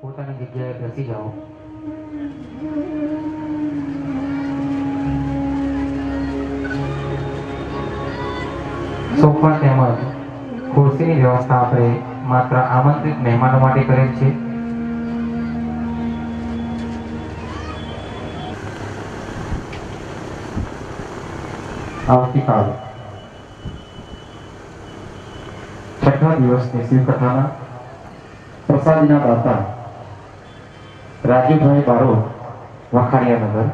પોતાની જગ્યાએ બેસી જાઓ। સોફા તેમજ ખુરશીની વ્યવસ્થા આપણે માત્ર આમંત્રિત મહેમાનો માટે કરેલ છે। આવતીકાલ છઠ્ઠા દિવસની શિવકથાના પ્રસાદીના દાતા રાજુભાઈ બારોટ, વખાડિયાનગર।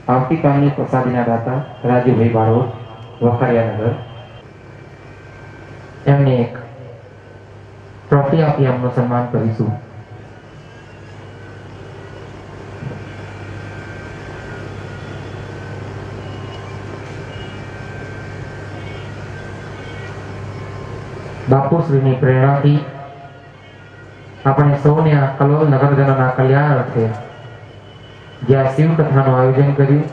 આવતીકાલની પ્રસાદીના દાતા રાજુભાઈ બારોટ, વખાડિયાનગર। એમને એક ટ્રોફી આપી એમનું સન્માન કરીશું। બાપુશ્રીની પ્રેરણાથી આપણે સૌને આ કલોલ નગરજનોના કલ્યાણ અર્થે જ્યાં શિવકથાનું આયોજન કર્યું,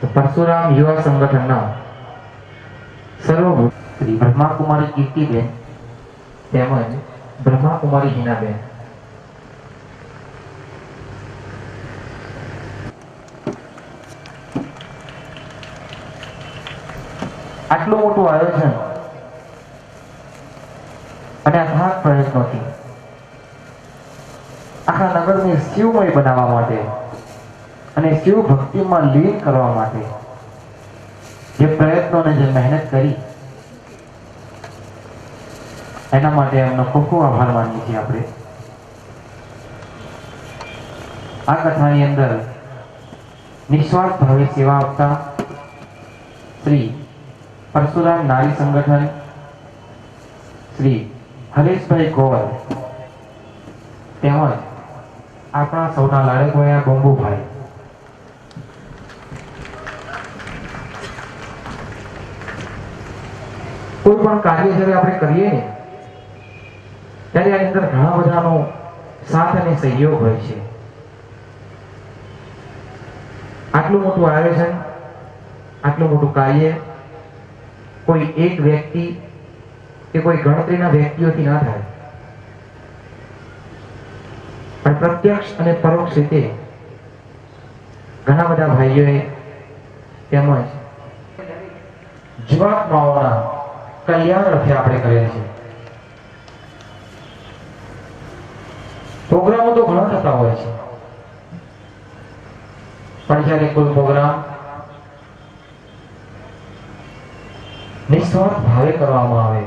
તો પરશુરામ યુવા સંગઠનના સર્વભૂત શ્રી બ્રહ્માકુમારી કીર્તિબેન તેમજ બ્રહ્માકુમારી હિનાબેન આટલું મોટું આયોજન અને અથાગ પ્રયત્નોથી આખા નગરને શિવમય બનાવવા માટે અને શિવ ભક્તિમાં લીન કરવા માટે જે પ્રયત્નો અને જે મહેનત કરી, એના માટે એમનો ખૂબ ખૂબ આભાર માનીએ છીએ આપણે। આ કથાની અંદર નિસ્વાર્થ ભાવે સેવા આપતા શ્રી પરશુરામ નારી સંગઠન, શ્રી હરેશભાઈ ગોવલ તેમજ આપણા સૌના લાડકવાયા બંબુભાઈ, કોઈ પણ કાર્ય જ્યારે આપણે કરીએ ને ત્યારે આની અંદર ઘણા બધાનો સાથ અને સહયોગ હોય છે। આટલું મોટું આયોજન, આટલું મોટું કાર્ય કોઈ એક વ્યક્તિ કે કોઈ ગણતરીના વ્યક્તિઓથી ના થાય, પણ પ્રત્યક્ષ અને પરોક્ષ રીતે ઘણા બધા ભાઈઓએ તેમજ જીવાત્માઓના કલ્યાણ અર્થે આપણે કરેલ છે। પ્રોગ્રામો તો ઘણા થતા હોય છે, પણ જ્યારે કોઈ પ્રોગ્રામ નિસ્વાર્થ ભાવે કરવામાં આવે,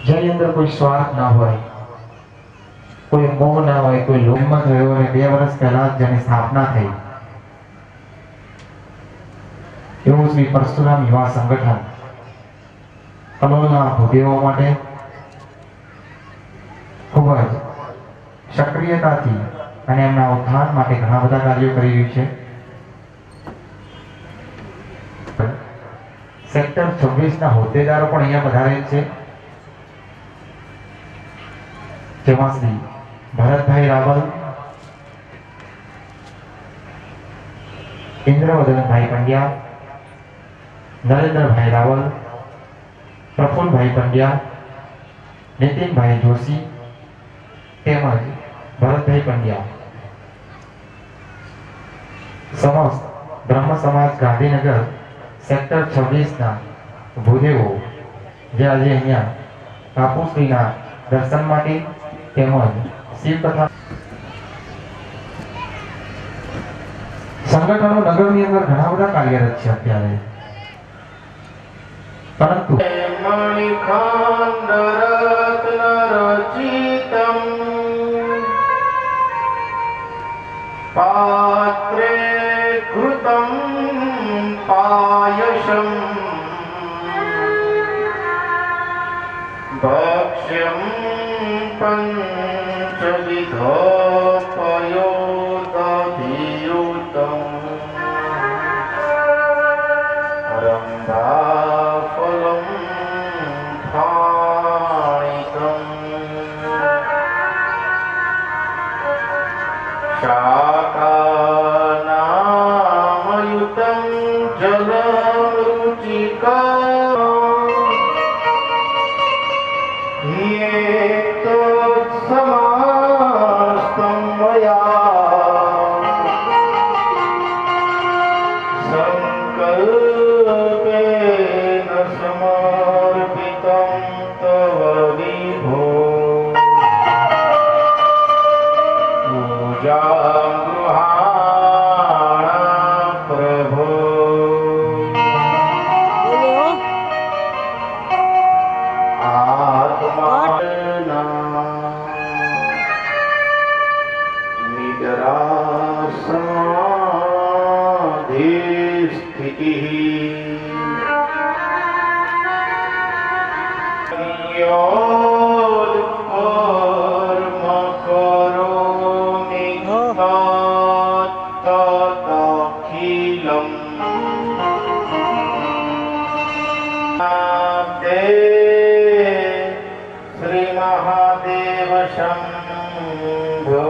જેની અંદર કોઈ સ્વાર્થ ના હોય, કોઈ મોહ ના હોય, કોઈ લોભમાં થયો હોય। 2 વર્ષ પહેલા જેની સ્થાપના થઈ એવું શ્રી પરશુરામ યુવા સંગઠન કલોલના ભૂદેવો માટે ખૂબ જ સક્રિયતાથી અને એમના ઉત્થાન માટે ઘણા બધા કાર્યો કરી રહ્યું છે। સેક્ટર 26ના હોદ્દેદારો પણ અહીંયા પધારેલ છે, જેમાં શ્રી ભરતભાઈ રાવલ, ઇન્દ્રવદનભાઈ પંડ્યા, નરેન્દ્રભાઈ રાવલ, પ્રફુલભાઈ પંડ્યા, નીતિનભાઈ જોશી તેમજ ભરતભાઈ પંડ્યા, સમસ્ત બ્રહ્મ સમાજ ગાંધીનગર સેક્ટર 26ના ભૂદેવો જે આજે અહીંયા બાપુશ્રીના દર્શન માટે તેમજ શિવકથા સંગઠનો નગરની અંદર ઘણા બધા કાર્યરત છે અત્યારે, પરંતુ પાત્રે ઘૃતમ પાયસમ ભક્ષ્યમ પંચવિધોપયોદધિયુતમ રંભાફલમ ફાણિતમ શાકાનામયુતમ જલરુચિકા नमस्ते श्री महादेव शंभो।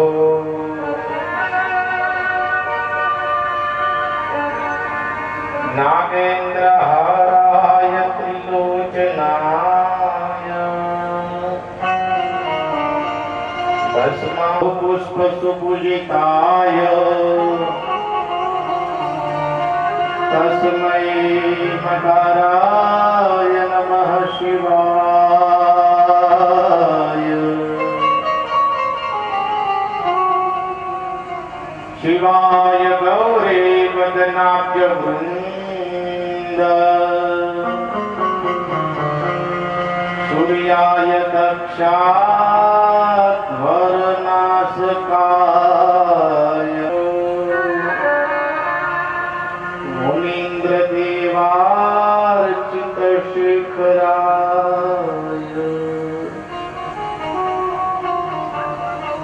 नागेन्द्रहाराय त्रिलोचनाय भस्म पुष्प सुपूजिताय तस्मै मकाराय नमः शिवाय। शिवाय गौरे वदनाभ्य वृन्द सूर्याय दक्षात् वरनाशकाय मुनीन्द्रदेवार्चितशिखराय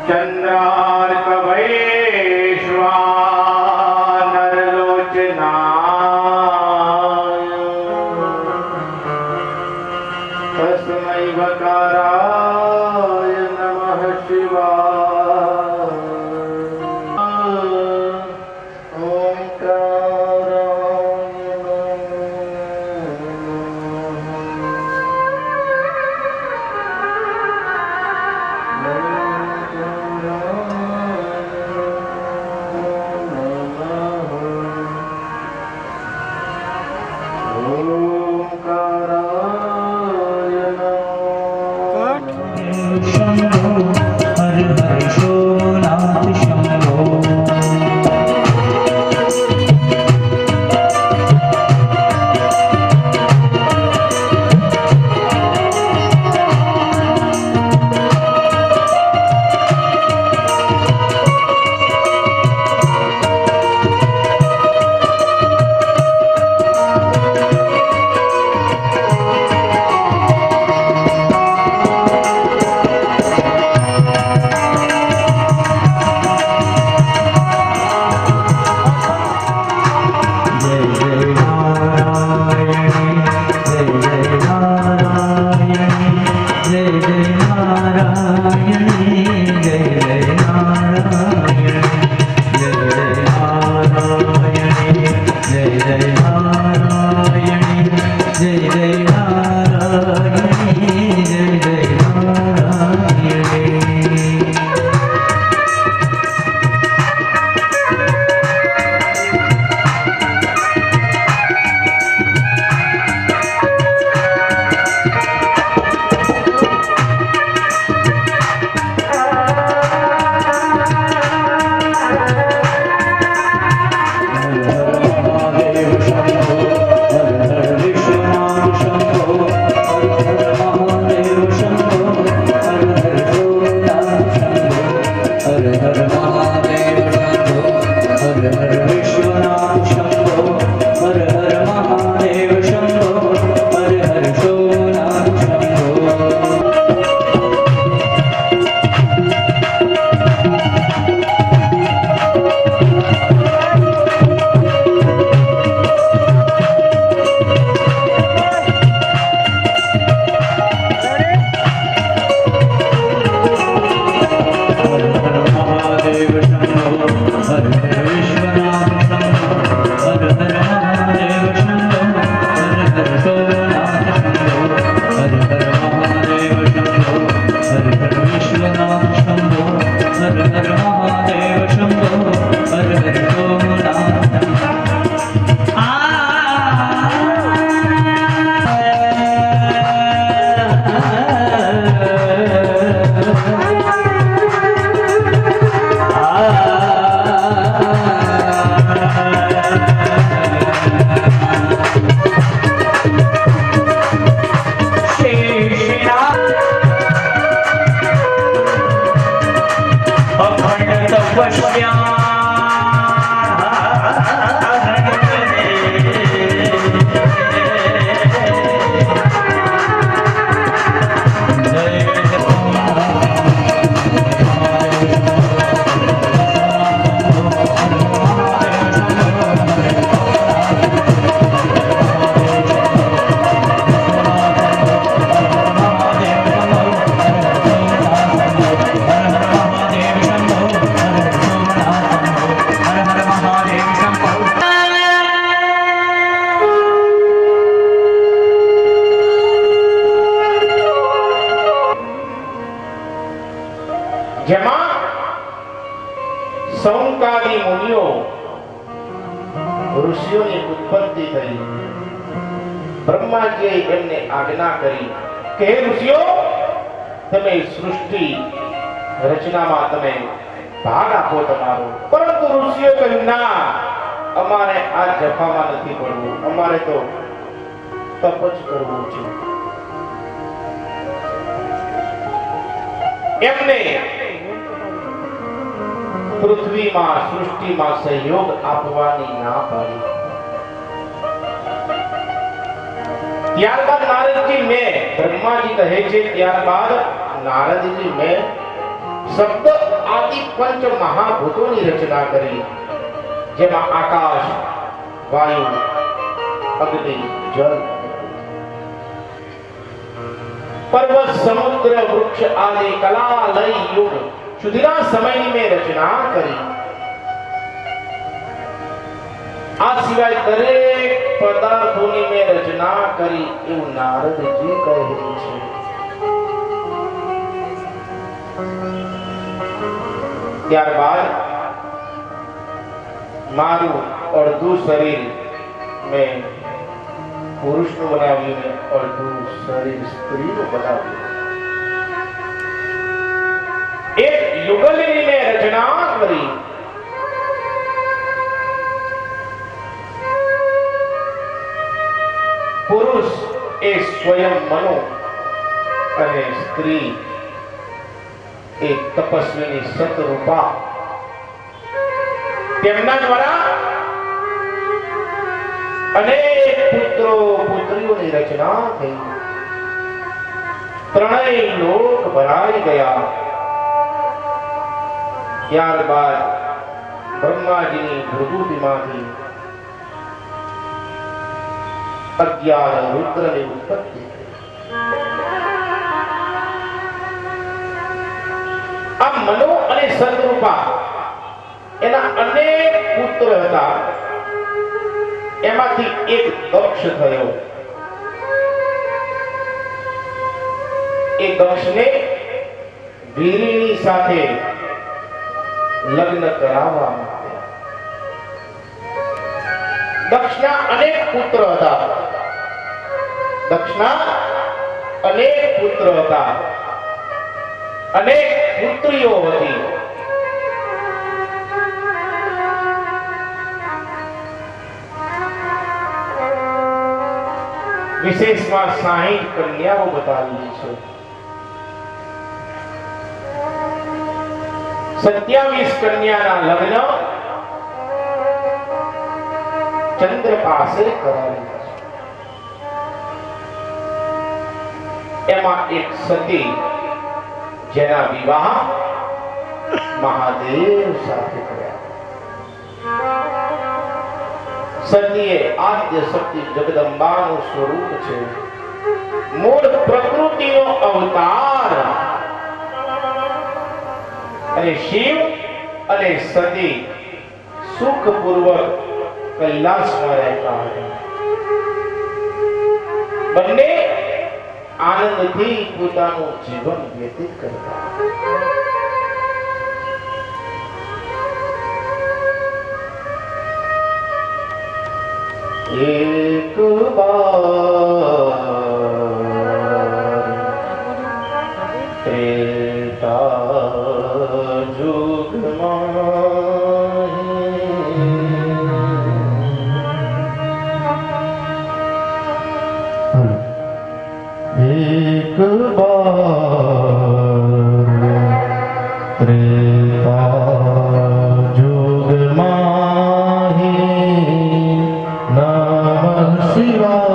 चन्द्रार्कवैश्वानरलोचनाय तस्मै वकाराय नमः शिवाय। જેમાં સૌનકાદી મુનિઓ ઋષિઓની ઉત્પત્તિ થઈ. બ્રહ્માજીએ એમને આજ્ઞા કરી કે હે ઋષિઓ, તમે સૃષ્ટિ રચનામાં તમે ભાગ આપો તમારો. પરંતુ ઋષિઓ કહ્યું ના, અમારે આ જફામાં નથી પડવું, અમારે તો તપ જ કરવું છે. એમને પૃથ્વીમાં સૃષ્ટિમાં સહયોગ આપવાની ના પાડી. ત્યારબાદ નારદજી મેં બ્રહ્માજી કહે છે ત્યારબાદ નારદજી મેં શબ્દ આદિ પંચ મહાભૂતોની રચના કરી, જેમાં આકાશ, વાયુ, અગ્નિ, જળ, પર્વત, સમુદ્ર, વૃક્ષ આદિ કલાલય યુગ સુધીના સમયની મેં રચના કરી. આ સિવાય દરેક પદાર્થોની મેં રચના કરી એવું નારદજી કહે છે. ત્યારબાદ મારું અડધું શરીર મેં પુરુષનું બનાવ્યું ને અડધું શરીર સ્ત્રીનું બનાવ્યું. એક યુગલની મેં રચના કરી. પુરુષ એ સ્વયં મનો અને સ્ત્રી એ તપસ્વીની સતરૂપા. તેમના દ્વારા અનેક પુત્રો પુત્રીઓની રચના થઈ. ત્રણેય લોક ભરાઈ ગયા. ત્યારબાદ બ્રહ્માજીની ભૃગુટીમાંથી 11 રુદ્રની ઉત્પત્તિ. આ મનો અને સતરૂપા એના અનેક પુત્ર હતા. એમાંથી એક દક્ષ થયો. એ દક્ષને વીરીની સાથે લગ્ન કરાવવા માટે. દક્ષના અનેક પુત્ર હતા. દક્ષના અનેક પુત્ર હતા, અનેક પુત્રીઓ હતી. વિશેષમાં 60 કન્યાઓ બતાવી છે. 27 કન્યાના લગ્ન ચંદ્ર પાસે કરાવ્યા છે. એમાં એક સતી જેના વિવાહ મહાદેવ સાથે કર્યા. સતી એ આદ્ય શક્તિ જગદંબાનું સ્વરૂપ છે. મૂળ પ્રકૃતિનો અવતાર. અને શિવ અને સતી સુખપૂર્વક કૈલાસમાં રહેતા હતા. બંને આનંદથી પોતાનું જીવન વ્યતીત કરતા. એક બાર ત્રેતા યુગમાં એક બાર ત્રેતા યુગમાં નમઃ શિવાય.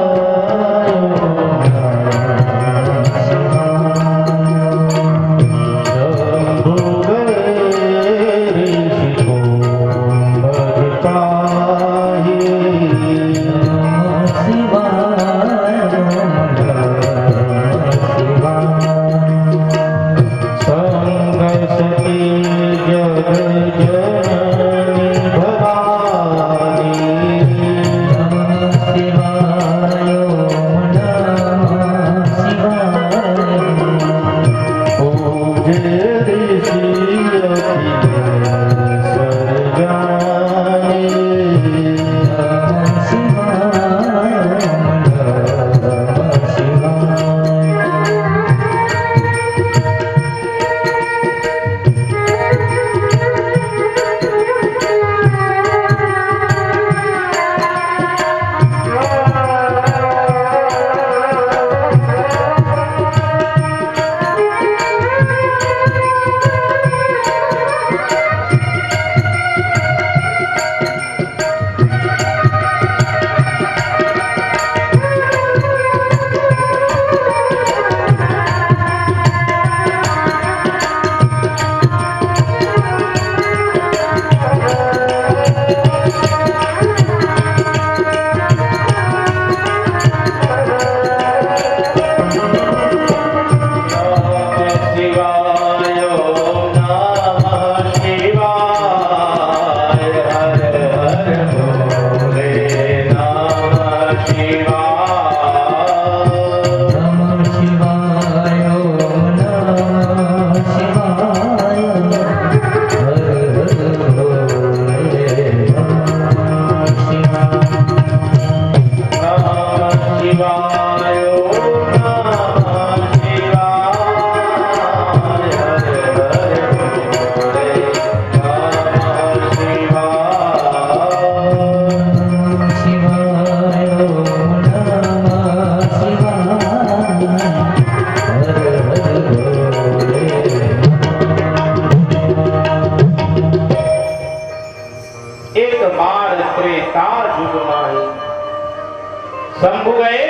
શંભુ ગયે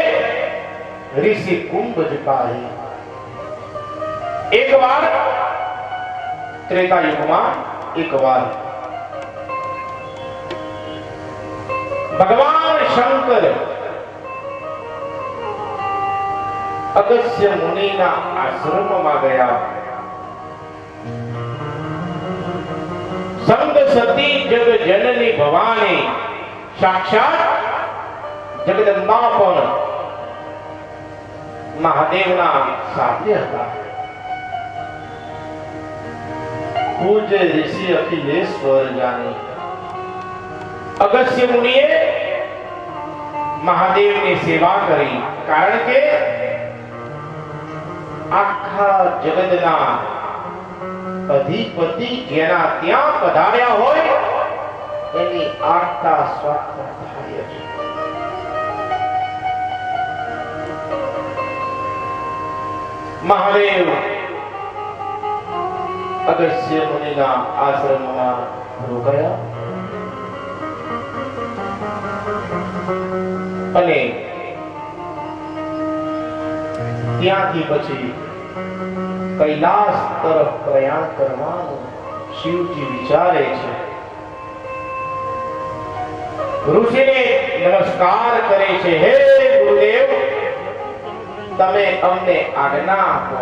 ઋષિ કુંભજ પાહે. એક વાર ત્રેતા યુગમાં એક વાર ભગવાન શંકર અગસ્ત્ય મુનિના આશ્રમમાં ગયા. સંગ સતી જગ જનની ભવાની સાક્ષાત જગદંબા પણ મહાદેવના સાથે હતા. પૂજ્ય ઋષિ અખિલેશ્વર જાની અગસ્ત્ય મુનિએ મહાદેવની સેવા કરી. કારણ કે આખા જગતના અધિપતિ જેના ત્યાં પધાર્યા હોય એની આસ્થા સ્વાસ્થ્ય થાય છે. મહાદેવ અગસ્ત્ય મુનિના આશ્રમમાં રોકાયા અને ત્યાંથી પછી કૈલાસ તરફ પ્રયાણ કરવાનું શિવજી વિચારે છે. ઋષિને નમસ્કાર કરે છે. હે ગુરુદેવ, તમે અમને આજ્ઞા આપો.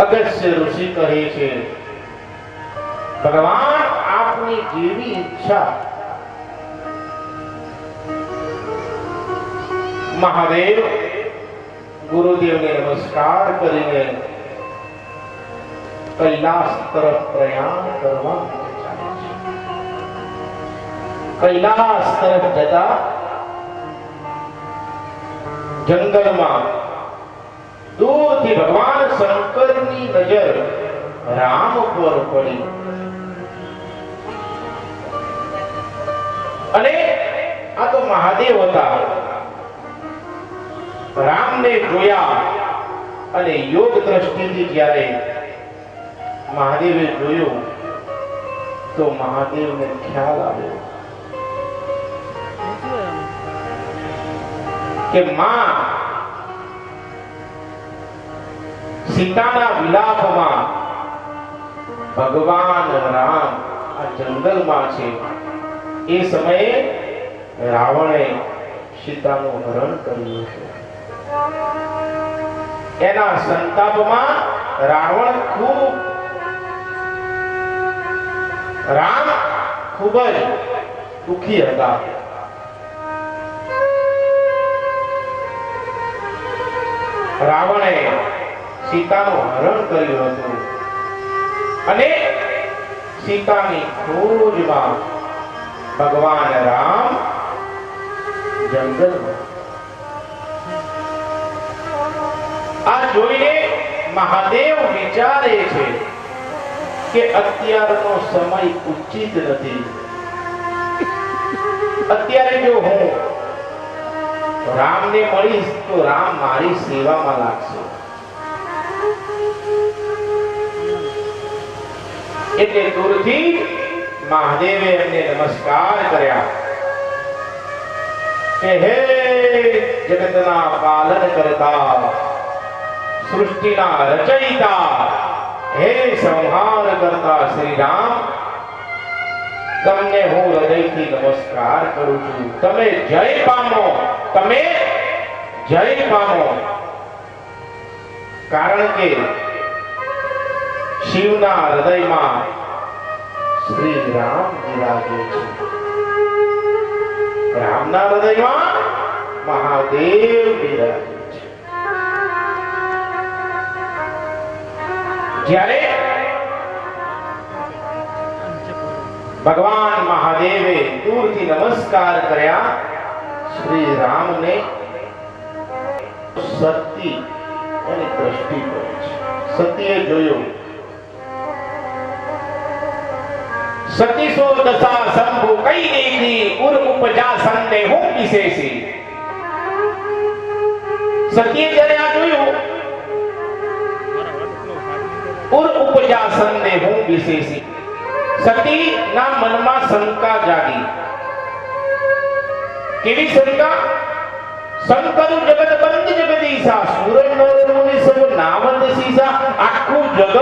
અગસ્ત્ય ઋષિ કહે છે, ભગવાન આપની જેવી ઈચ્છા. મહાદેવ ગુરુદેવને નમસ્કાર કરીને કૈલાસ તરફ પ્રયાણ કરવા ચાલે છે. કૈલાસ તરફ જતા જંગલમાં દૂરથી ભગવાન શંકરની નજર રામ પર પડી અને આ તો મહાદેવ હતા. રામને જોયા અને યોગ દ્રષ્ટિથી જ્યારે મહાદેવે જોયું તો મહાદેવને ખ્યાલ આવ્યો કે માં સીતાના વિલાપમાં ભગવાન રામ આ જંગલમાં છે. એ સમયે રાવણે સીતાનું હરણ કર્યું છે. એના સંતાપમાં રાવણ રામ ખૂબ જ દુખી હતા. રાવણે સીતાનું હરણ કર્યું હતું અને સીતાની ખોજમાં ભગવાન રામ જંગલમાં. આ જોઈને મહાદેવ વિચારે છે કે અત્યારનો સમય ઉચિત નથી. અત્યારે જો હું રામને મળીશ તો રામ મારી સેવામાં લાગશે. એટલે દૂરથી મહાદેવે એમને નમસ્કાર કર્યા કે હે જગતના પાલન કરતા, સૃષ્ટિના રચયિતા, હે સંહાર કરતા શ્રી રામ, તમને હું હૃદયથી નમસ્કાર કરું છું. તમે જય પામો, તમે જય પામો. કારણ કે શિવના હૃદયમાં શ્રી રામ બિરાજે છે. રામના હૃદયમાં મહાદેવ બિરાજે છે. જ્યારે ભગવાન મહાદેવે દૂરથી નમસ્કાર કર્યા શ્રી રામને, સતી એની દ્રષ્ટિ પડી છે. સતીએ જોયું સતી સો દશા શંભુ કઈ દેખી ઉર ઉપજા સંને હું વિશેષી. સતીએ જ્યારે આ જોયું ઉર ઉપજા સંને હું વિશેષી, સતીના મનમાં શંકા જાગી. કેવી શંકા? શંકરુ જગત બંધ જગદીશા સુર નર મુનિ સબ નાવંદ સીસા. આખું જગત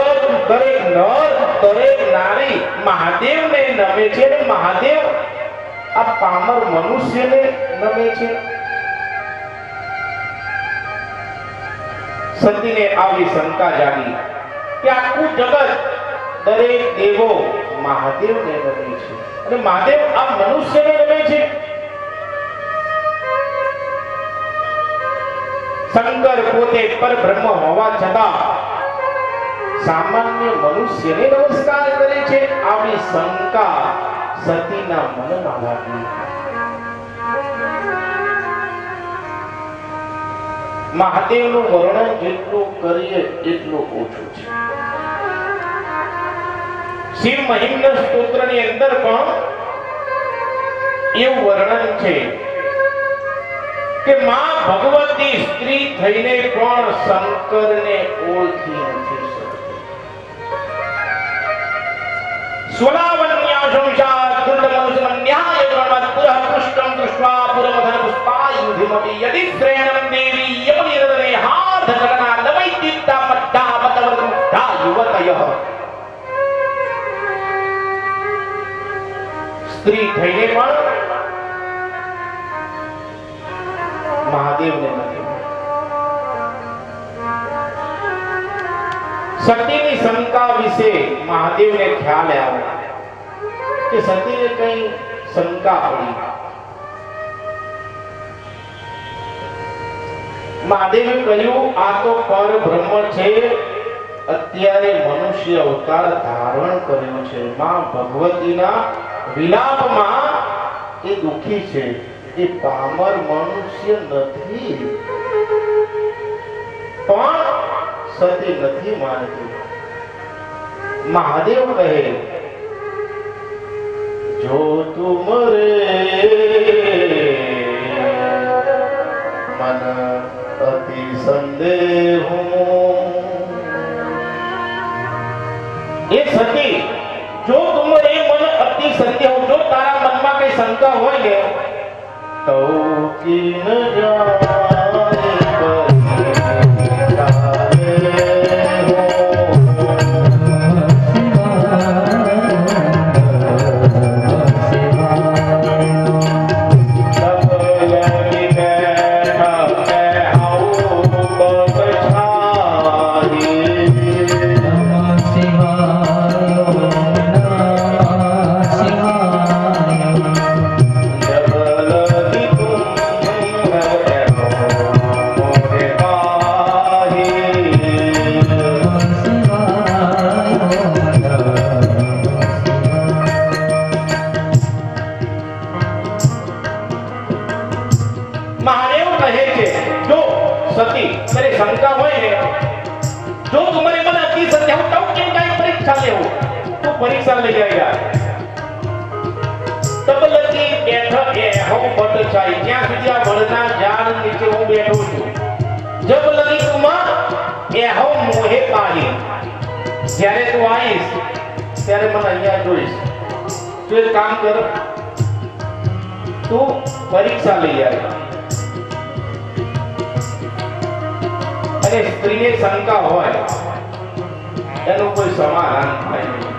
દરેક નર દરેક નારી મહાદેવને નમે છે અને મહાદેવ આ પામર મનુષ્યને નમે છે. સતીને આવી શંકા જાગી કે આખું જગત દરેક દેવો મહાદેવને નમે છે અને મહાદેવ આ મનુષ્યને નમે છે. શંકર પોતે પરબ્રહ્મ હોવા છતાં સામાન્ય મનુષ્યને નમસ્કાર કરે છે. આવી શંકા સતીના મનમાં લાગી. મહાદેવનું વર્ણન જેટલું કરીએ એટલું ઓછું છે. શિવ મહિમ્ન સ્તોત્રની અંદર પણ એવું વર્ણન છે કે માં ભગવતી સ્ત્રી થઈને પણ શંકરને ઓળખી નથી શકતી. સ્વલાવન્યા સંસાર દુર્લભમન્યાય ગ્રહણ પુરઃ પુષ્ટમ દૃષ્ટ્વા પુરમધન પુષ્પાયુધિમતિ યદિ શ્રેણમ દેવી યમનિરદને હાથ ગગના નવૈતિત્તા મદ્દા મતવર્ગા યુવતયઃ. સ્ત્રી થઈને પણ મહાદેવને નથી. સતીની શંકા વિશે મહાદેવને ખ્યાલ આવ્યો કે સતીને કઈ શંકા પડી. મહાદેવે કહ્યું આ તો પરબ્રહ્મ છે, અત્યારે મનુષ્ય અવતાર ધારણ કર્યો છે. માં ભગવતીના વિલાપમાં એ દુખી છે. એ પામર મનુષ્ય નથી. પણ સતી નથી માનતી. મહાદેવ કહે જો તુમ રે મન અતિ સંદેહ. એ સતી જો તુમ રે મન અતિ સંદેહ, જો તારા મનમાં કઈ શંકા હોય ને તો કિન જાય परीक्षा ले जाएगा तब लगी बैठा है हम बट चाहिए क्या सुधिया बढ़ना जान नीचे हूं बैठो છું. जब लगी तुम એ हम मोहे पाही, જ્યારે તું આવીશ ત્યારે મને અહીંયા જોઈશ. તું એક કામ કર, તું પરીક્ષા લઈ આવ. અને સ્ત્રીને શંકા હોય એનું કોઈ સમાધાન થાય નહીં.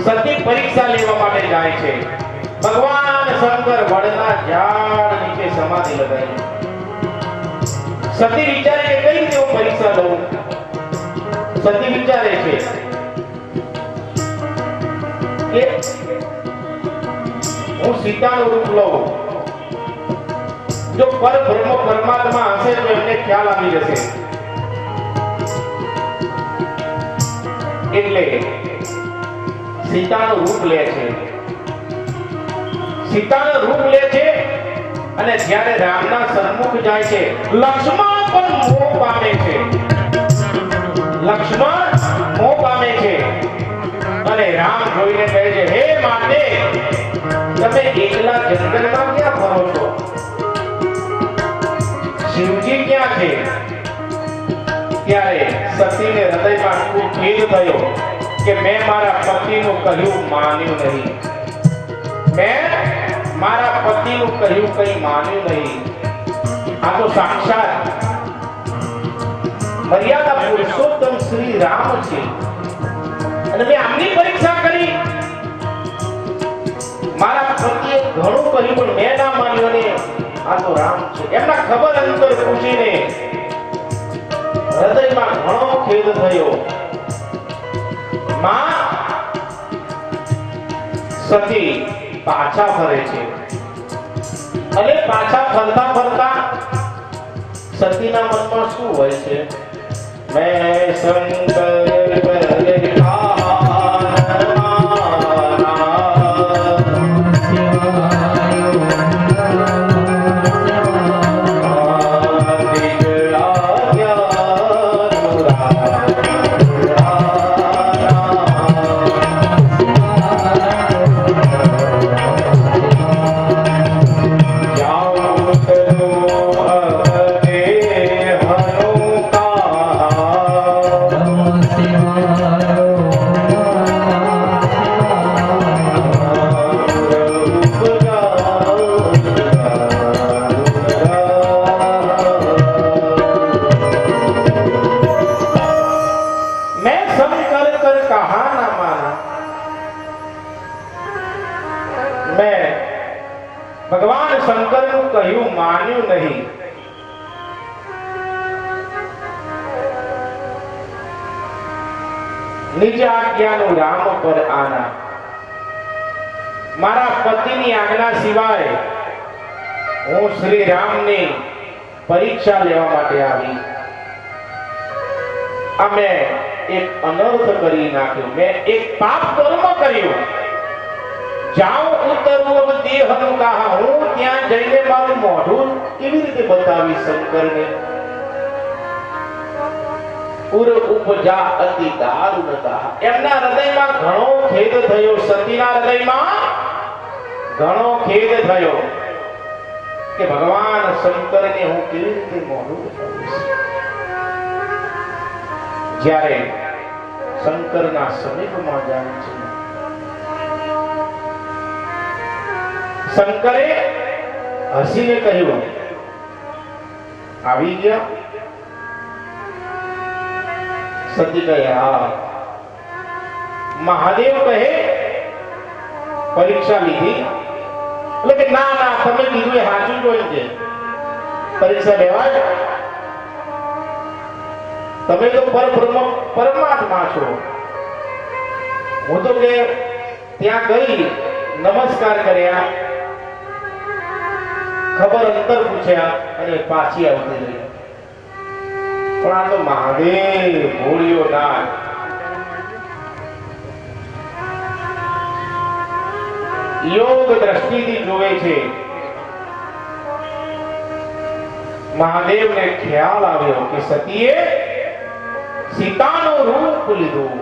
સતી પરીક્ષા લેવા માટે જાય છે. ભગવાન શંકર વડના ઝાડ નીચે સમાધિ લગાવી. સતી વિચારે કે કઈ રીતે હું પરીક્ષા લઉં. સતી વિચારે છે કે હું સીતાનું રૂપ લઉં. જો પરબ્રહ્મ પરમાત્મા હશે તો એમને ખ્યાલ આવી જશે. એટલે સીતાનું રૂપ લે છે. સીતાનું રૂપ લે છે અને જ્યારે રામના સન્મુખ જાય છે, લક્ષ્મણ પણ મોહ પામે છે. લક્ષ્મણ મોહ પામે છે અને રામ જોઈને કહે છે, હે માતે તમે એકલા જંગલમાં ક્યાં ફરો છો? શિવજી ક્યાં છે? ત્યારે સતીને હૃદયમાં ખૂબ ખેદ થયો કે મેં મારા પતિનું કહ્યું માન્યું નહીં, મેં મારા પતિનું કહ્યું કંઈ માન્યું નહીં. આ તો સાક્ષાત મર્યાદા પુરુષોત્તમ શ્રી રામ છે અને મેં આમની પરીક્ષા કરી. મારા પતિએ ઘણું કહ્યું પણ મેં ના માન્યું ને આ તો રામ છે. એમના ખબર અંતર પૂછીને હૃદયમાં ઘણો ખેદ થયો. માં સતી પાછા ફરે છે અને પાછા ફરતા ફરતા સતીના મનમાં શું હોય છે? મેં શંકર ભગવાન શંકરનું કહ્યું માન્યું નહીં. નિજ આજ્ઞાનું રામ પર આના. મારા પતિની આજ્ઞા સિવાય હું શ્રી રામની પરીક્ષા લેવા માટે આવી. અમે એક અનર્થ કરી નાખ્યો, મેં એક પાપ કર્મ કર્યું. જાઉં ઉતરવું દેહનું કહા, હું ત્યાં જઈને મારું મોઢું કેવી રીતે બતાવી શંકરને? પુર ઉપજા અતિ દારુણતા. એમના હૃદયમાં ઘણો ખેદ થયો. સતીના હૃદયમાં ઘણો ખેદ થયો કે ભગવાન શંકરને હું કેવી રીતે મોઢું બતાવીશ. જ્યારે શંકરના સમીપમાં જાય છે, શંકરે હસીને કહ્યું, આવી ગયા? સતી કહે, હા. મહાદેવ કહે, પરીક્ષા લીધી? એટલે કે ના ના, તમે કીધું એ સાચું જોઈ છે, પરીક્ષા લેવા. તમે તો પરમાત્મા છો. હું તો કે ત્યાં ગઈ, નમસ્કાર કર્યા, ખબર અંતર પૂછ્યા અને પાછી આવતી રહી. પણ આ તો મહાદેવ ભોળિયો નાથ. યોગ દ્રષ્ટિથી જોવે છે. મહાદેવને ખ્યાલ આવ્યો કે સતીએ સીતાનું રૂપ લીધું.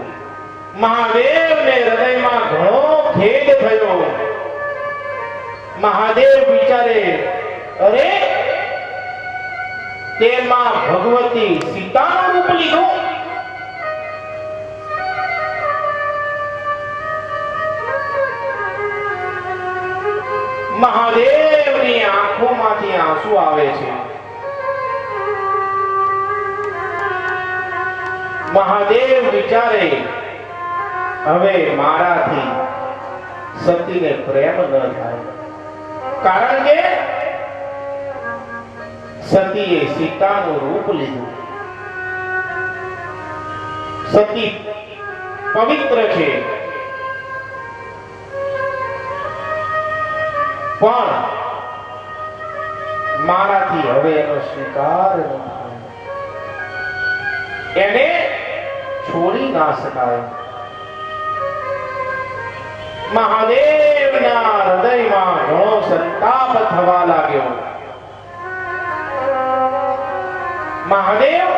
મહાદેવને હૃદયમાં ઘણો ખેદ થયો. મહાદેવ વિચારે, અરે તેમાં ભગવતી સીતાનું રૂપ લીધું. મહાદેવની આંખોમાંથી આંસુ આવે છે. મહાદેવ વિચારે, હવે મારાથી સતીને પ્રેમ ન થાય, કારણ કે સતીએ સીતાનું રૂપ લીધું. સતી પવિત્ર છે, પણ મારાથી હવે એનો સ્વીકાર ન થાય, એને છોડી ના શકાય. મહાદેવના હૃદયમાં ઘણો સંતાપ થવા લાગ્યો. મહાદેવ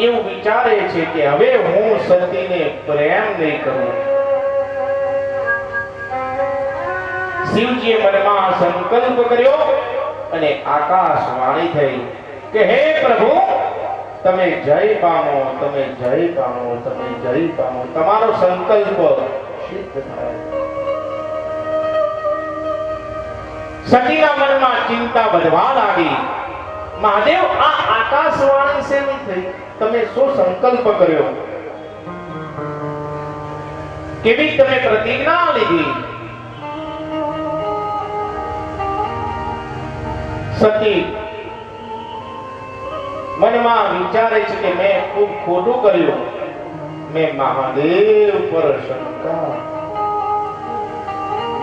એવું વિચારે છે કે હવે હું સતીને પ્રેમ નહીં કરું. શિવજીએ મનમાં સંકલ્પ કર્યો અને આકાશવાણી થઈ કે હે પ્રભુ, તમે જય પામો, તમે જય પામો, તમે જય પામો. તમારો સંકલ્પ સિદ્ધ થાય. સતીના મનમાં ચિંતા વધવા લાગી. મહાદેવ, આ આકાશવાણી શેની થઈ? તમે શું સંકલ્પ કર્યો? કેવી તમે પ્રતિજ્ઞા લીધી? સતી મનમાં વિચારે છે કે મેં ખૂબ ખોટું કર્યું. મેં મહાદેવ પર શંકા,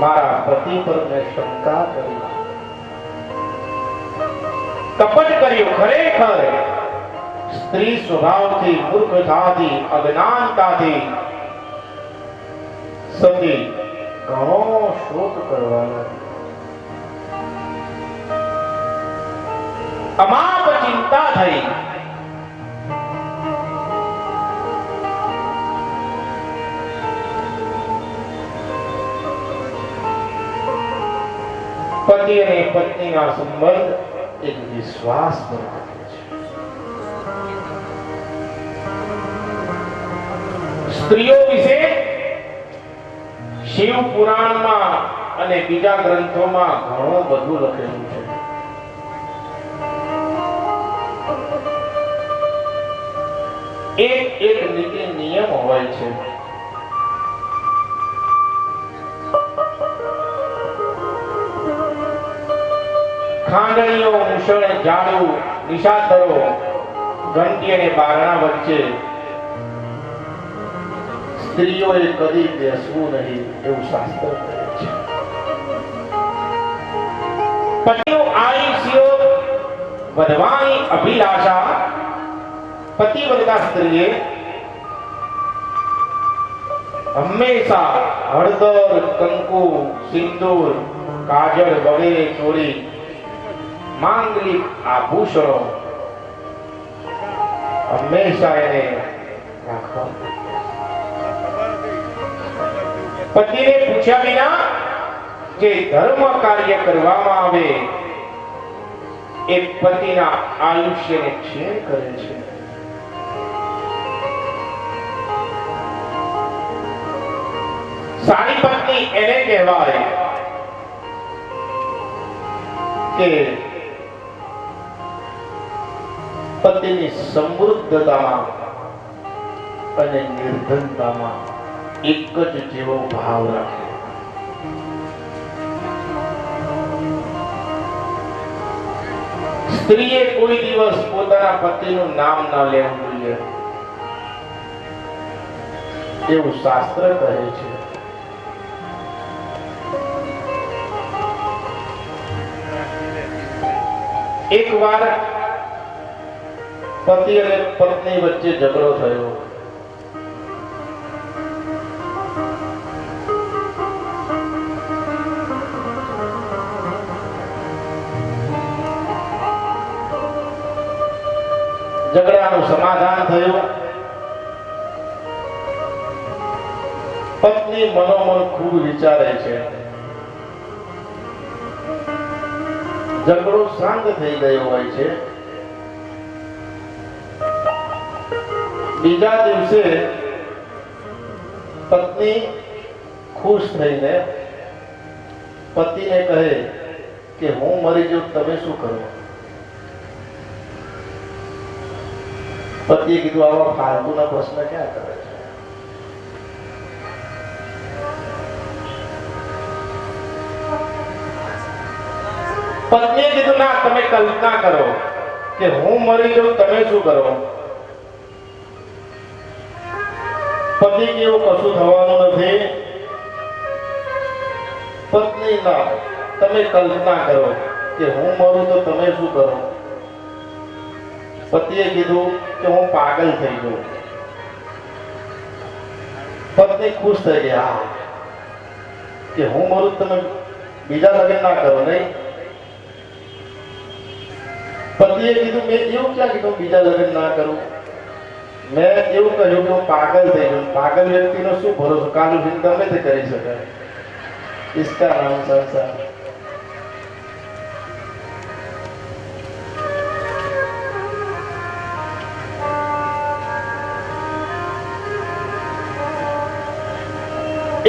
મારા પતિ પર મેં શંકા કરી, કપટ કર્યું. ખરેખર સ્ત્રી સ્વભાવથી, મૂર્ખતાથી, અજ્ઞાનતાથી સતી ઘણો શોક કરવા લાગી. અમાપ ચિંતા થઈ. પતિ અને પત્નીના સંબંધ એક વિશ્વાસ પર છે. સ્ત્રીઓ વિશે શિવ પુરાણમાં અને બીજા ગ્રંથોમાં ઘણું બધું લખેલું છે. એક નીતિ નિયમ હોય છે. ખાંડણીઓ, મુસળ, ઝાડુ, નિશાતરો, ઘંટી અને બારણા વચ્ચે સ્ત્રીઓએ કદી બેસવું નહીં, એવું શાસ્ત્ર કહે છે. પતિનું આયુષ્ય વધવાની અભિલાષા પતિવ્રતા સ્ત્રીએ હંમેશા હળદર, કંકુ, સિંદૂર, કાજળ વગેરે ચોરી, માંગલિક આભૂષણો હંમેશા એને રાખવા. પતિને પૂછ્યા વિના જે ધર્મ કાર્ય કરવામાં આવે એ પતિના આયુષ્યને ક્ષીણ કરે છે. સારી પત્ની એને કહેવાય કે પતિની સમૃદ્ધતામાં અને નિર્ધનતામાં એક જ જેવો ભાવ રાખે. સ્ત્રીએ કોઈ દિવસ પોતાના પતિનું નામ ન લેવું જોઈએ, એવું શાસ્ત્ર કહે છે. એક વાર પતિ અને પત્ની વચ્ચે ઝઘડો થયો. ઝઘડાનું સમાધાન થયું. પત્ની મનોમન ખૂબ વિચારે છે. ઝઘડો શાંત થઈ ગયો હોય છે. બીજા દિવસે પત્ની ખુશ થઈને પતિને કહે કે હું મરી જાઉં, તમે શું કરો? પતિએ કીધું આવા ફાલતુના પ્રશ્ન ક્યાં કરે છે? પત્નીએ કીધું ના, તમે કલ્પના કરો કે હું મરી જાઉં, તમે શું કરો? પતિ કેવું કશું થવાનું નથી. પત્ની ના, તમે કલ્પના કરો કે હું મરું તો તમે શું કરો? પતિએ કીધું કે હું પાગલ થઈ જાઉં. પત્ની ખુશ થઈ ગયા કે હું મરું તમે બીજા લગ્ન ના કરો, નહીં? પતિએ કીધું મેં એવું ક્યાં કીધું બીજા લગ્ન ના કરું? મેં એવું કહ્યું કે હું પાગલ થઈ જાઉં. પાગલ વ્યક્તિનો શું ભરોસો? કાલું દિન ગમે તે કરી શકાય. इसका नाम संसार.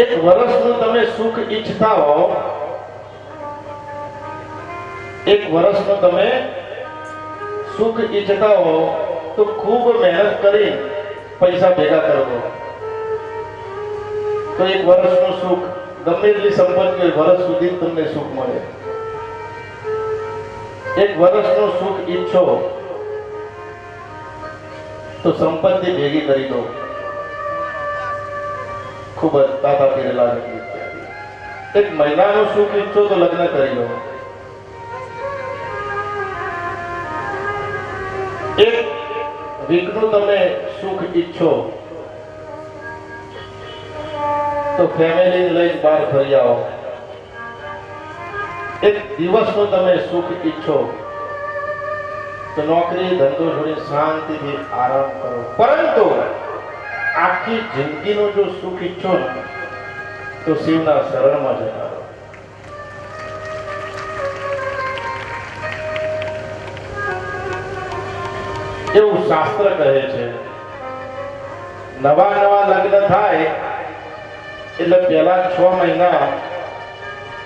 એક વર્ષનું તમે સુખ ઈચ્છતા હો, એક વર્ષનું તમે સુખ ઈચ્છતા હો તો ખૂબ મહેનત કરી પૈસા ભેગા કરવો, તો એક વર્ષનું સુખ ગમે એટલી સંપત્તિ હોય વર્ષ સુધી તમને સુખ મળે. એક વર્ષનું સુખ ઈચ્છો તો સંપત્તિ ભેગી કરી દો. ખૂબ જ દાદા પીરેલા એક મહિનાનું સુખ ઈચ્છો તો લગ્ન કરી લો. એક વીકનું તમે સુખ ઈચ્છો તો ફેમિલી લઈને બહાર ફરી આવો. એક દિવસનું તમે સુખ ઈચ્છો તો નોકરી ધંધો છોડી શાંતિથી આરામ કરો. પરંતુ આખી જિંદગીનું જો સુખ ઈચ્છો ને તો શિવના શરણમાં જતા રહો. એવું શાસ્ત્ર કહે છે. નવા નવા લગ્ન થાય એટલે પહેલા 6 મહિના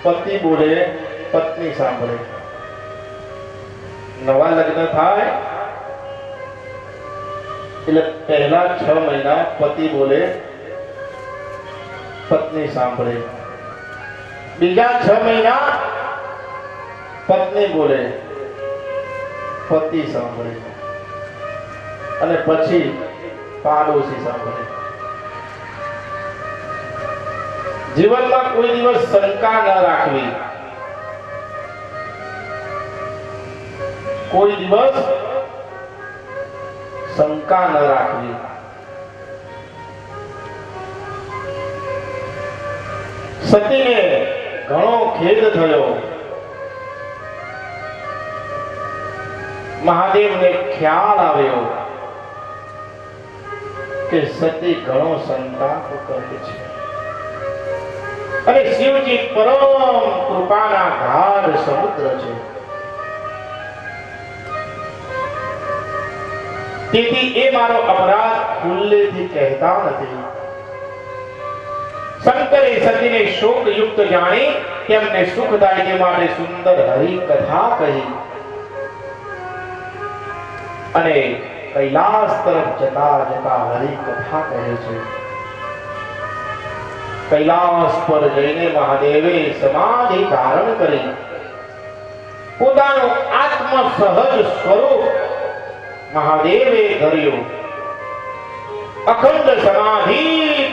પતિ બોલે પત્ની સાંભળે. નવા લગ્ન થાય એટલે પહેલા 6 મહિના પતિ બોલે પત્ની સાંભળે. બીજા 6 મહિના પત્ની બોલે પતિ સાંભળે અને પછી પાડોશી સાંભળે. જીવનમાં કોઈ દિવસ શંકા ન રાખવી, કોઈ દિવસ શંકા ન રાખવી. સતીને ઘણો ખેદ થયો. મહાદેવને ખ્યાલ આવ્યો કે સતી ઘણો સંતાપ કરે છે અને શિવજી પરમ કૃપાના ગાઢ સમુદ્ર છે. તેથી એ મારો અપરાધ ખુલ્લેથી કહેતા નથી. શંકરે સતીને શોકયુક્ત જાણી તેમને સુખદાય તે માટે સુંદર હરિ કથા કહી અને કૈલાસ તરફ જતા જતા હરિ કથા કહે છે. કૈલાસ પર જઈને મહાદેવે સમાધિ ધારણ કરી પોતાનું આત્મ સહજ સ્વરૂપ મહાદેવે ધર્યું. અખંડ સમાધિ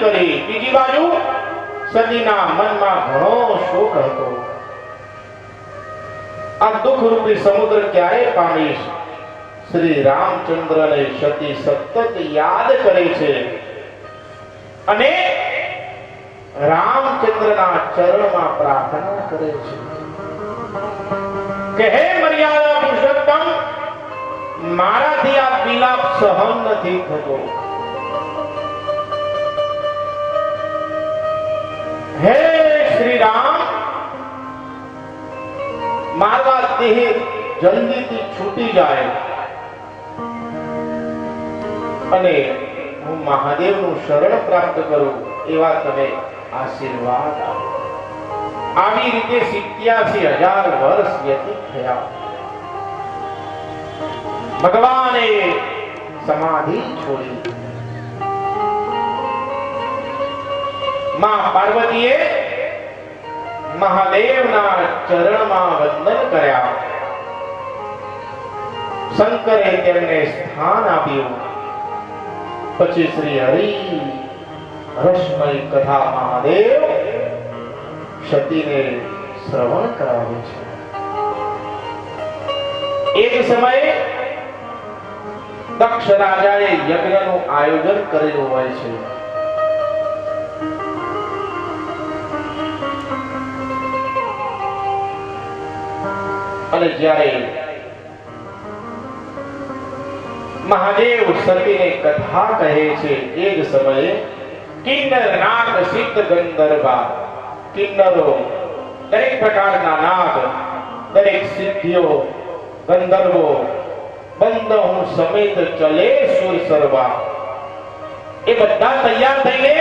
કરી. બીજી બાજુ સતીના મનમાં ઘણો શોક હતો. આ દુઃખ રૂપી સમુદ્ર ક્યારે પામીશ? શ્રી રામચંદ્રને સતી સતત યાદ કરે છે અને રામચંદ્રના ચરણમાં પ્રાર્થના કરે છે કે હે મર્યાદા પુરુષોત્તમ, મારાથી આ વિલાપ સહન નથી થતો. હે શ્રી રામ, મારા દેહ જલ્દીથી છૂટી જાય અને હું મહાદેવનું શરણ પ્રાપ્ત કરું એવા તમે આશીર્વાદ આપો. આવી રીતે 87,000 વર્ષ વ્યતીત થયા. ભગવાને સમાધિ છોડી. માં પાર્વતીએ મહાદેવના ચરણમાં વંદન કર્યા. શંકરે તેમને સ્થાન આપ્યું. પછી શ્રી હરિ રસમય કથા મહાદેવ સતીને શ્રવણ કરાવે છે. એક સમયે દક્ષ રાજાએ યજ્ઞનું આયોજન કરેલું હોય છે. અને જ્યારે મહાદેવ સતીને કથા કહે છે એ જ સમયે કિન્નર નાગ સિદ્ધ ગંધર્વા, કિન્નરો દરેક પ્રકારના નાગ, દરેક સિદ્ધિઓ, ગંધર્વો બંધ હું સમેત ચલે સુર સરવા, એ બધા તૈયાર થઈને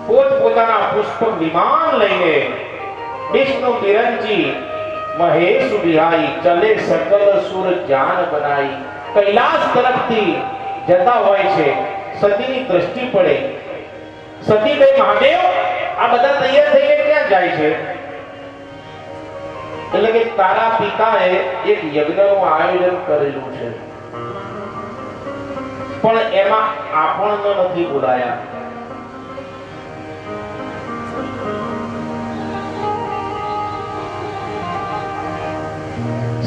પોતપોતાના પુષ્પક વિમાન લઈને વિષ્ણુ બિરંજી મહેશ વિહાઈ ચલે સકલ સુર જાન બનાઈ કૈલાસ તરફથી જતા હોય છે. સતીની દ્રષ્ટિ પડે. સતી કહે, મહાદેવ આ બધા તૈયાર થઈને ક્યાં જાય છે? એટલે કે તારા પિતાએ એક યજ્ઞનું આયોજન કરેલું છે, પણ એમાં આપણને નથી બોલાયા.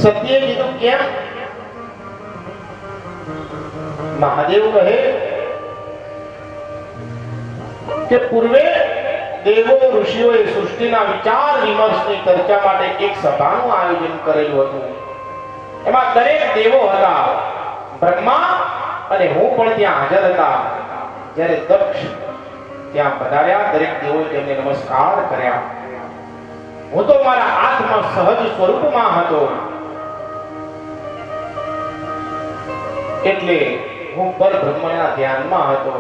સતીએ કીધું, કેમ? મહાદેવ કહે કે પૂર્વે દેવો ઋષિઓએ સૃષ્ટિના વિચાર વિમર્શની ચર્ચા માટે એક સભાનું આયોજન કરેલું હતું. એમાં દરેક દેવો હતા. બ્રહ્મા અને હું પણ ત્યાં હાજર હતા. જ્યારે દક્ષ ત્યાં પધાર્યા, દરેક દેવોએ તેમને નમસ્કાર કર્યા. હું તો મારા આત્મા સહજ સ્વરૂપમાં હતો, એટલે હું પરબ્રહ્મના ધ્યાનમાં હતો.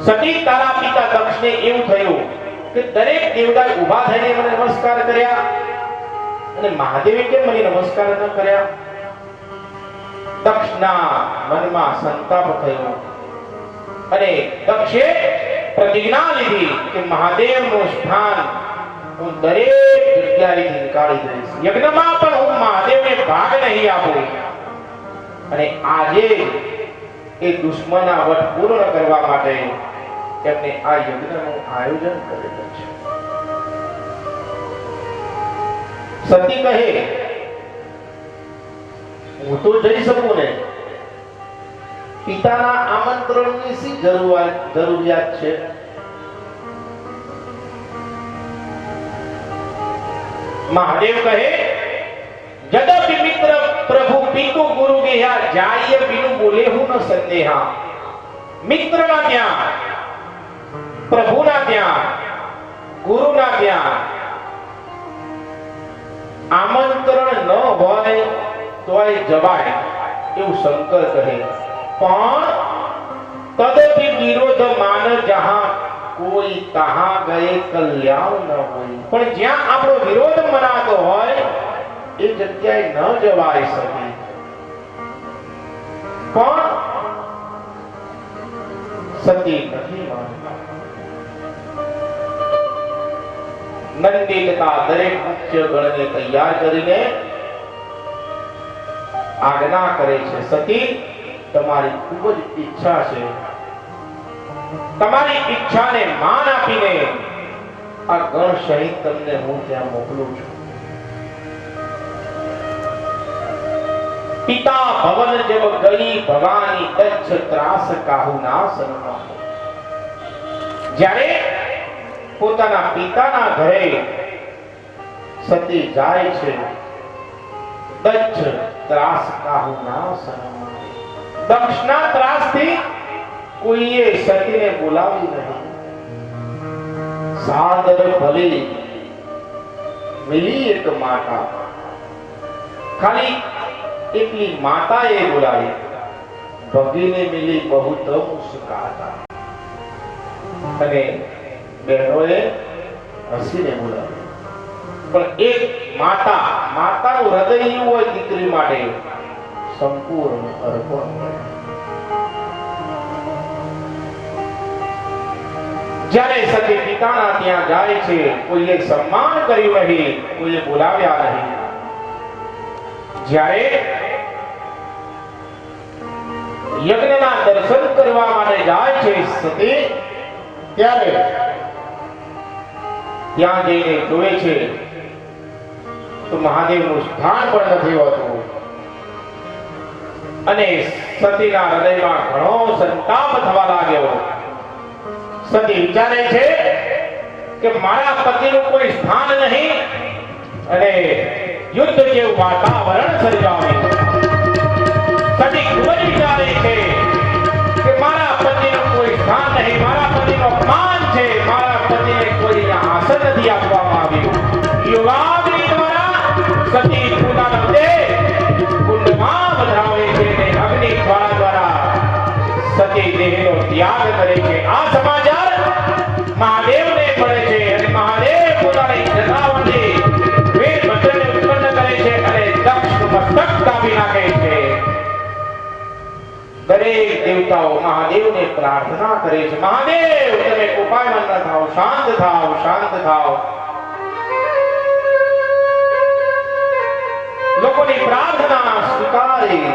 સતી તારા પિતા દક્ષને એવું થયું કે દરેક દેવતાએ ઊભા થઈને મને નમસ્કાર કર્યા અને મહાદેવે કેમ મને નમસ્કાર ન કર્યા? દક્ષના મનમાં સંતાપ થયો અને દક્ષે પ્રતિજ્ઞા લીધી કે મહાદેવનું સ્થાન હું દરેક જગ્યાએથી નીકાળી દઈશ. યજ્ઞમાં પણ હું મહાદેવને ભાગ નહીં આપું. અને આજે એ દુશ્મનના વટ પૂર્ણ કરવા માટે એમને આ યજ્ઞનું આયોજન કરેલું છે. સતી કહે, હું તો જઈ શકું ને, પિતાના આમંત્રણની શી જરૂરિયાત છે? મહાદેવ કહે, જદપિ મિત્ર પ્રભુ પિતુ ગુરુ ગેહા જાય બિનુ બોલે હું ન સંદેહા. મિત્રના ત્યાં, પ્રભુના ત્યાં, ગુરુના ત્યાં આમંત્રણ ન હોય તોય જવાય એવું શંકર કહે. પણ તદપિ વિરોધ માન જહાં કોઈ તહાં ગયે કલ્યાણ ન હોય. પણ જ્યાં આપણો વિરોધ મનાતો હોય એ જગ્યાએ ન જવાય શકે. પણ સતી નથી માનતા. નંદી તથા દરેક મુખ્ય ગણને તૈયાર કરીને આજ્ઞા કરે છે, સતી તમારી ખૂબ જ ઈચ્છા છે, તમારી ઈચ્છાને માન આપીને આ ગણ સહિત તમને હું ત્યાં મોકલું છું. પિતા ભવન જબ ગઈ ભવાની દચ્છ ત્રાસ કાહુ નાસનમાં. જ્યારે પોતાના પિતાના ઘરે સતી જાય છે, દચ્છ ત્રાસ કાહુ નાસનમાં. દક્ષના ત્રાસથી કોઈએ સતીને બોલાવી નહીં. સાદર ભલી મિલી એક માતા, ખાલી એકલી માતાએ બોલાવી. ભગીને મિલી બહુ તો મુસ્કાતા, અને બહેનોએ હસીને બોલાવી. પણ એક માતાનું હૃદય એવું હોય દીકરી માટે સંપૂર્ણ અર્પણ હોય. જ્યારે સતી પિતાના ત્યાં જાય છે, કોઈએ સન્માન કર્યું નહીં, કોઈએ બોલાવ્યા નહીં. જ્યારે યજ્ઞના દર્શન કરવા માટે જાય છે સતી, ત્યારે ત્યાં જઈને જોવે છે તો મહાદેવનું સ્થાન પણ નથી હોતું. અને સતીના હૃદયમાં ઘણો સંતાપ થવા લાગ્યો. સતી વિચારે છે કે મારા પતિનું કોઈ સ્થાન નહીં અને યુદ્ધ જેવું વાતાવરણ સર્જાવે. સતી ખૂબ જ વિચારે છે કે મારા પતિનું કોઈ સ્થાન નહીં, મારા પતિનું અપમાન છે, મારા પતિને કોઈ આસન નથી આપવામાં આવ્યું. યોગાગ્નિ દ્વારા સતી પોતાનો દેહ કુંડમાં વધાવે છે અને અગ્નિ જ્વાળા દ્વારા સતી દેહનો ત્યાગ કરે છે. આ સમાચાર દેવતાઓ મહાદેવને પ્રાર્થના કરે છે, મહાદેવ તમે કૃપામન થાઓ, શાંત થાઓ, શાંત થાઓ. લોકોની પ્રાર્થના સ્વીકારી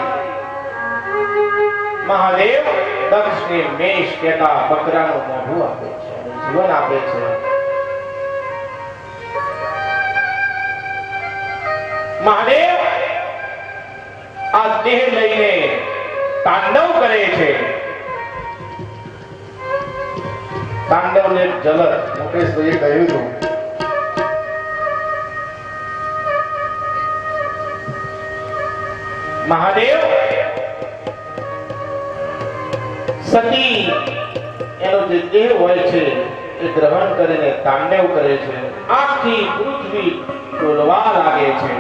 મહાદેવ દક્ષને મેષ કહેતા બકરાનું મોઢું આપે છે અને જીવન આપે છે. મહાદેવ આ દેહ લઈને તાંડવ કરે છે. તાંડવને જલદ મુકેશભાઈએ કહ્યું હતું મહાદેવ સતી એનો જે દેહ હોય છે એ ગ્રહણ કરીને તાંડવ કરે છે. આખી પૃથ્વી ડોલવા લાગે છે.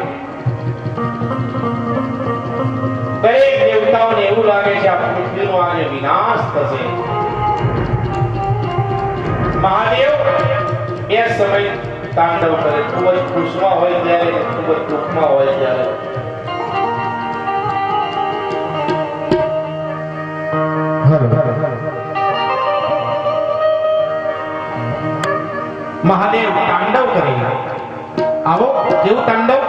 દરેક દેવતાઓને એવું લાગે છે આ પૃથ્વીનો આજે વિનાશ થશે. મહાદેવ બે સમય તાંડવ કરે, ખૂબ જ ખુશમાં હોય ત્યારે, ખૂબ જ દુઃખમાં હોય ત્યારે. મહાદેવ તાંડવ કરે. આવો જેવું તાંડવ.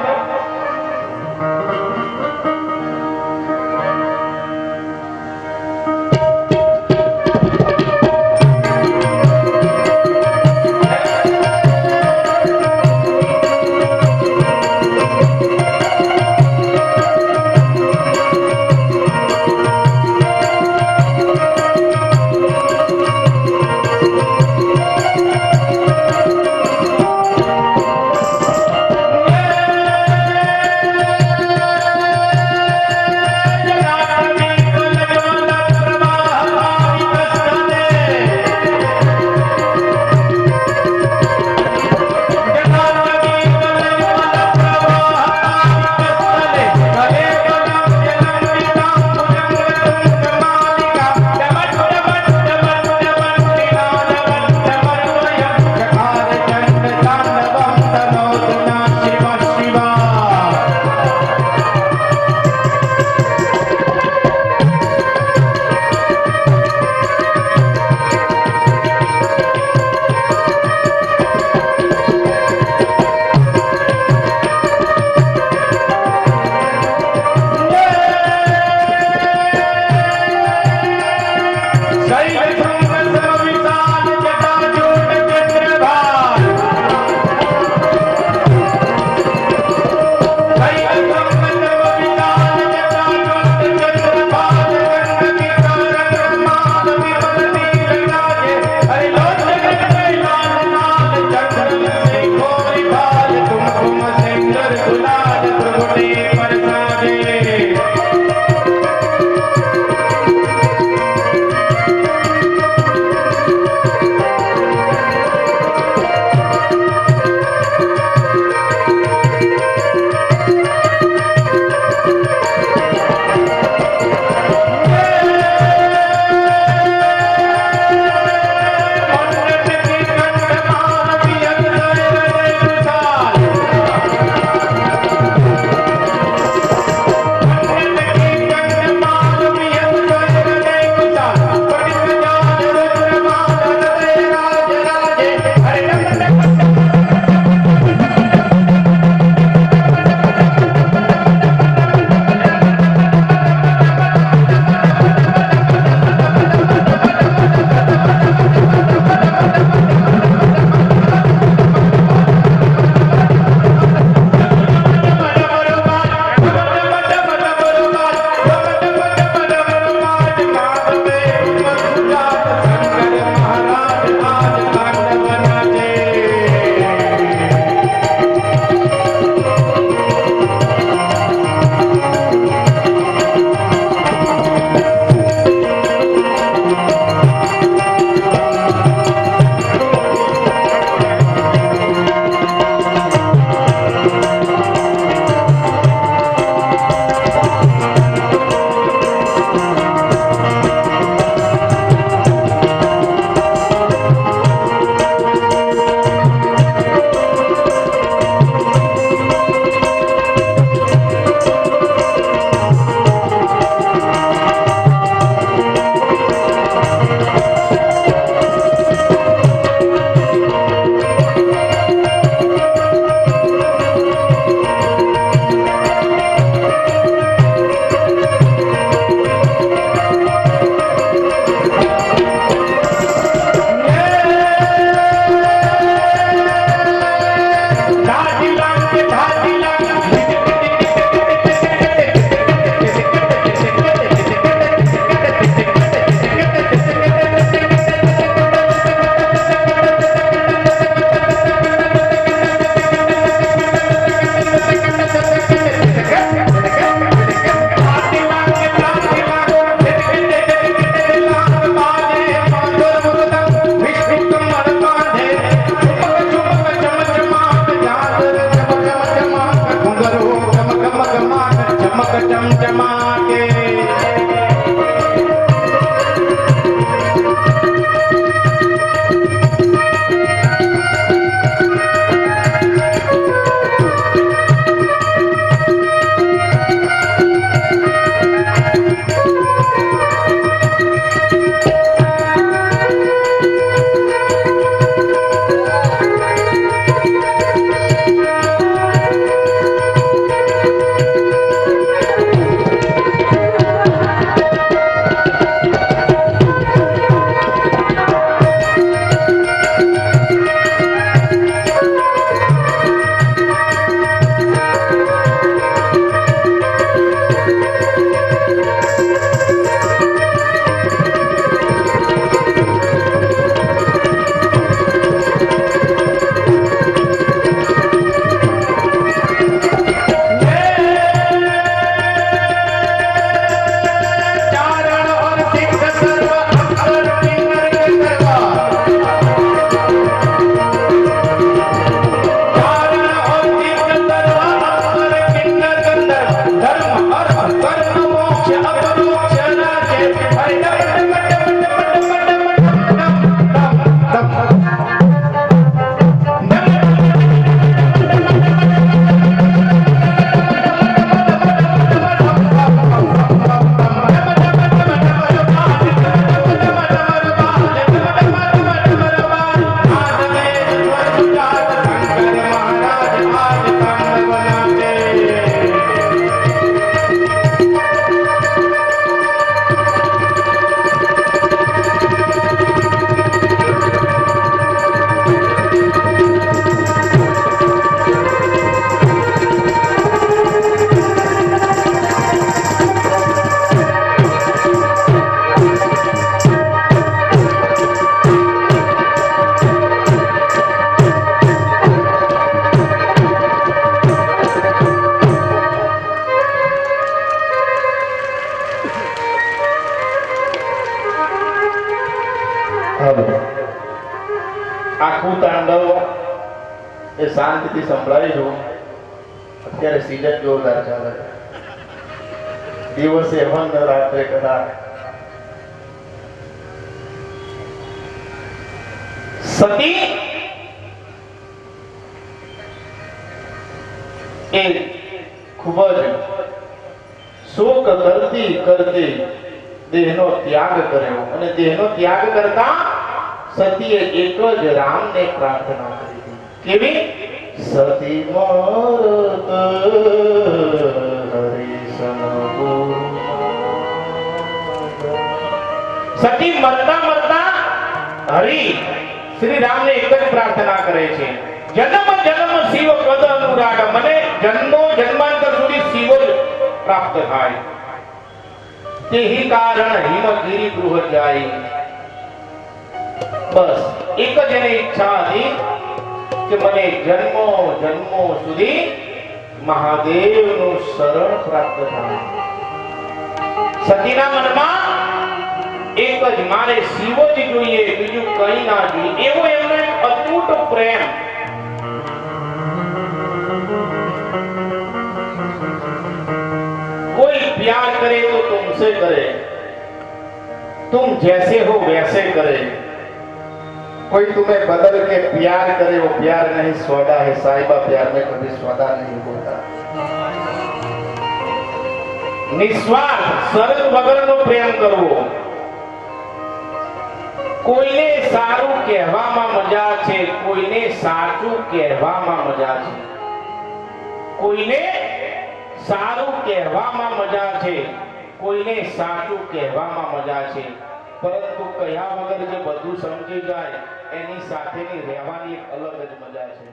આખું તાંડવ એ શાંતિથી સંભળાવીશું. અત્યારે સીઝન જોરદાર ચાલે છે. દિવસે હવન, રાત્રે કદાચ. સતી એ ખૂબ જ શોક કરતી કરતી દેહનો ત્યાગ કર્યો અને દેહનો ત્યાગ કરતા સતીએ એક જ રામને પ્રાર્થના કરી હતી. કેવી? સતી મરત હરિસન સતી મરતા મરતા હરિ શ્રી રામને એક જ પ્રાર્થના કરે છે, જન્મ જન્મ શિવ પદ અનુરાગ, મને જન્મો જન્માંતર સુધી શિવ જ પ્રાપ્ત થાય. તેહી કારણ હિમગીરી ગૃહ જાય. બસ એક જ એની ઈચ્છા હતી કે મને જન્મો જન્મો સુધી મહાદેવનું શરણ પ્રાપ્ત થાય. સતીના મનમાં એક જ, મારે શિવ જ જોઈએ, બીજું કંઈ ના જોઈએ, એવો એમનો એક અતૂટ પ્રેમ. कोई प्यार करे तो तुमसे करे, तुम जैसे हो वैसे करे. कोई तुम्हें बदल के प्यार करे, वो प्यार नहीं सौदा है. साहिबा प्यार में कभी सौदा नहीं होता. निस्वार्थ શરત વગરનો પ્રેમ કરવો. કોઈને સારું કહેવામાં મજા છે, કોઈને સાચું કહેવામાં મજા છે. કોઈને સારું કહેવામાં મજા છે, કોઈને સાચું કહેવામાં મજા છે, પરંતુ કહ્યા વગર જે બધું સમજી જાય એની સાથેની રહેવાની એક અલગ જ મજા છે.